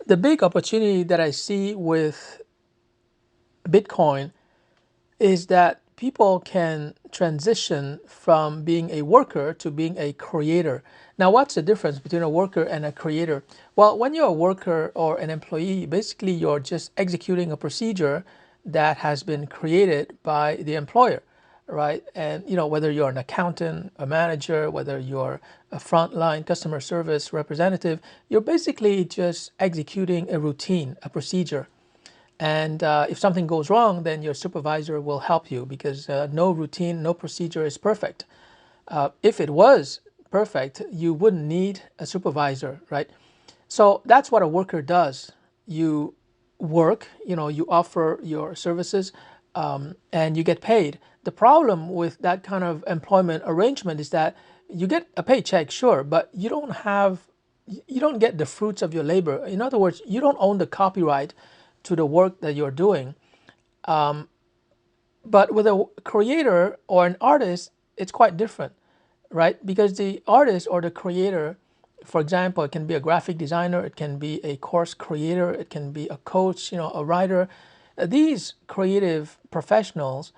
The big opportunity that I see with Bitcoin is that people can transition from being a worker to being a creator. Now, what's the difference between a worker and a creator? Well, when you're a worker or an employee, basically you're just executing a procedure that has been created by the employer, right? And whether you're an accountant, a manager, whether you're a frontline customer service representative, you're basically just executing a routine, a procedure. And if something goes wrong, then your supervisor will help you because no routine, no procedure is perfect. If it was perfect, you wouldn't need a supervisor, right? So that's what a worker does. You work, you offer your services, and you get paid. The problem with that kind of employment arrangement is that you get a paycheck, sure, but you don't get the fruits of your labor. In other words, you don't own the copyright to the work that you're doing. But with a creator or an artist, it's quite different, right? Because the artist or the creator, for example, it can be a graphic designer, it can be a course creator, it can be a coach, a writer. These creative professionals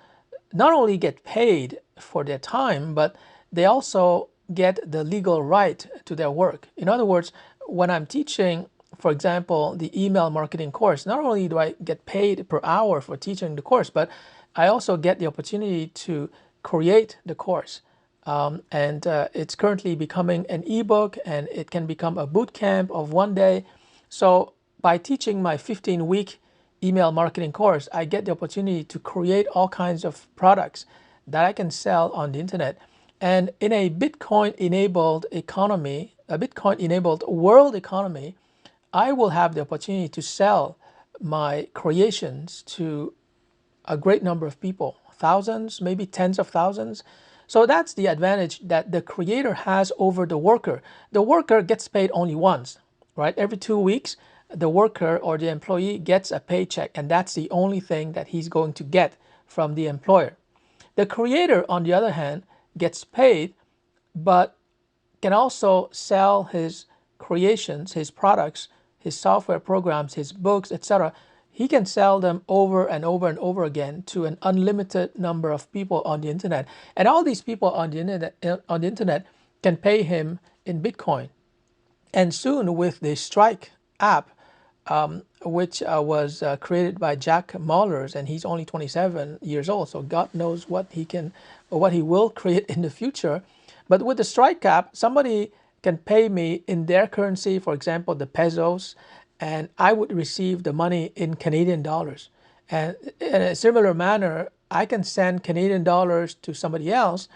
not only get paid for their time, but they also get the legal right to their work. In other words, when I'm teaching, for example, the email marketing course, not only do I get paid per hour for teaching the course, but I also get the opportunity to create the course. And it's currently becoming an ebook, and it can become a boot camp of one day. So by teaching my 15-week email marketing course, I get the opportunity to create all kinds of products that I can sell on the internet. And in a Bitcoin-enabled economy, a Bitcoin-enabled world economy, I will have the opportunity to sell my creations to a great number of people, thousands, maybe tens of thousands. So that's the advantage that the creator has over the worker. The worker gets paid only once, right? Every 2 weeks, the worker or the employee gets a paycheck, and that's the only thing that he's going to get from the employer. The creator, on the other hand, gets paid, but can also sell his creations, his products, his software programs, his books, etc. He can sell them over and over and over again to an unlimited number of people on the internet. And all these people on the internet can pay him in Bitcoin. And soon, with the Strike app, which was created by Jack Mallers, and he's only 27 years old, so God knows what he can, or what he will create in the future. But with the Strike app, somebody can pay me in their currency, for example, the pesos, and I would receive the money in Canadian dollars. And in a similar manner, I can send Canadian dollars to somebody else,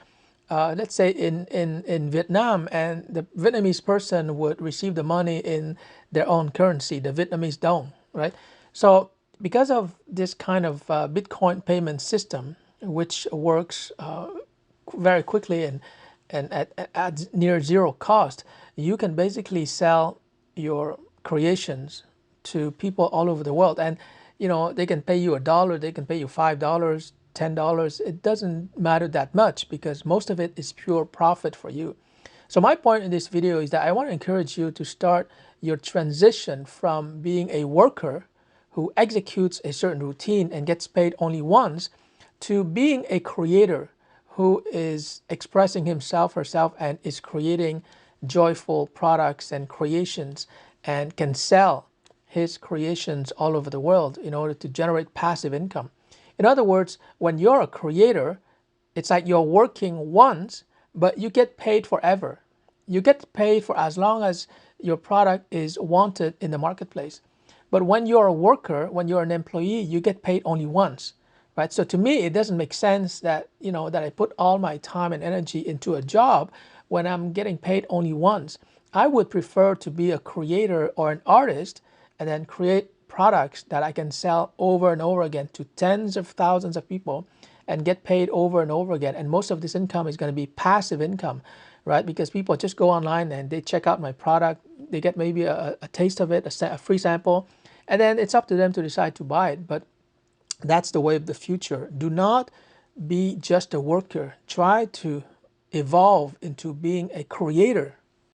let's say in Vietnam, and the Vietnamese person would receive the money in their own currency, the Vietnamese dong, right? So because of this kind of Bitcoin payment system, which works very quickly and at near zero cost, you can basically sell your creations to people all over the world. And they can pay you $1, they can pay you $5, $10. It doesn't matter that much because most of it is pure profit for you. So my point in this video is that I want to encourage you to start your transition from being a worker who executes a certain routine and gets paid only once to being a creator who is expressing himself, herself, and is creating joyful products and creations and can sell his creations all over the world in order to generate passive income. In other words, when you're a creator, it's like you're working once, but you get paid forever. You get paid for as long as your product is wanted in the marketplace. But when you're a worker, when you're an employee, you get paid only once, right? So to me, it doesn't make sense that, that I put all my time and energy into a job when I'm getting paid only once. I would prefer to be a creator or an artist and then create products that I can sell over and over again to tens of thousands of people and get paid over and over again. And most of this income is going to be passive income, right? Because people just go online and they check out my product, they get maybe a taste of it, a free sample, and then it's up to them to decide to buy it. But that's the way of the future. Do not be just a worker. Try to evolve into being a creator